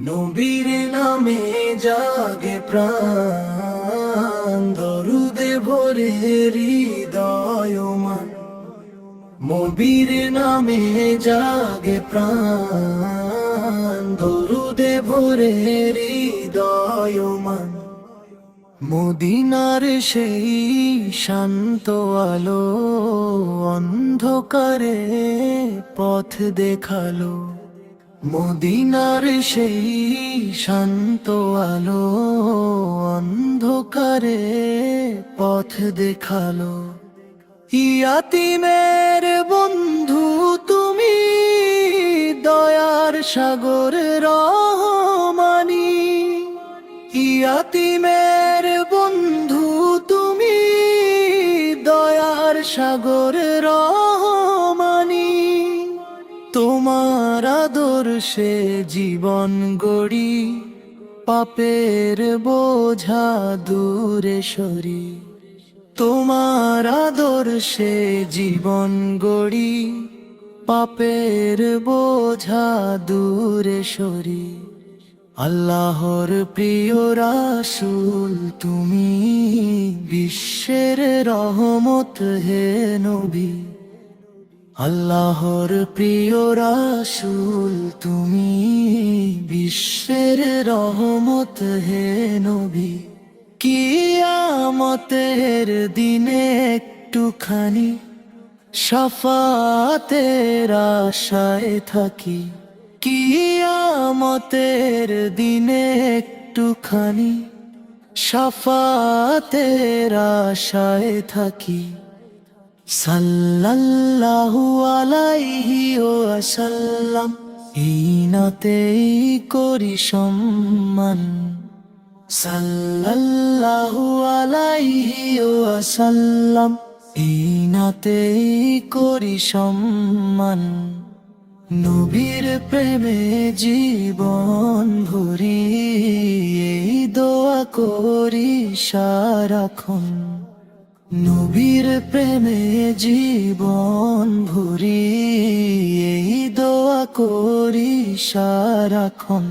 নবীর নামে জাগে প্রাণ, দরুদে ভরে হৃদয় মান। নবীর নামে জাগে প্রাণ, দরুদে ভরে হৃদয় মান। মদিনার সেই শান্ত আলো অন্ধকারে পথ দেখালো। মদিনার সেই শান্ত আলো অন্ধকারে পথ দেখালো। ইয়াতিমের বন্ধু তুমি, দয়ার সাগর রহমানি। ইয়াতিমের বন্ধু তুমি, দয়ার সাগর রহমানি। তোমার আদর্শে জীবন গড়ি, পাপের বোঝা দূরে সরি। তোমার আদর্শে জীবন গড়ি, পাপের বোঝা দূরে সরি। আল্লাহর প্রিয় রাসূল তুমি, বিশ্বের রহমত হে নবী। আল্লাহর প্রিয় রাসূল তুমি, বিশ্বের রহমত হে নবী। কিয়ামতের দিনে একটুখানি শাফাতের আশায় থাকি। কিয়ামতের দিনে একটুখানি শাফাতের আশায় থাকি। সাল্লাল্লাহু আলাইহি ওয়াসাল্লাম, এই নাতেই করি সম্মান। সাল্লাল্লাহু আলাইহি ওয়াসাল্লাম, এই নাতেই করি সম্মান। নবীর প্রেমে জীবন ভরি, এই দোয়া করি সারাক্ষণ। নবীর প্রেমে জীবন ভরি, এই দোয়া করি সারাক্ষণ।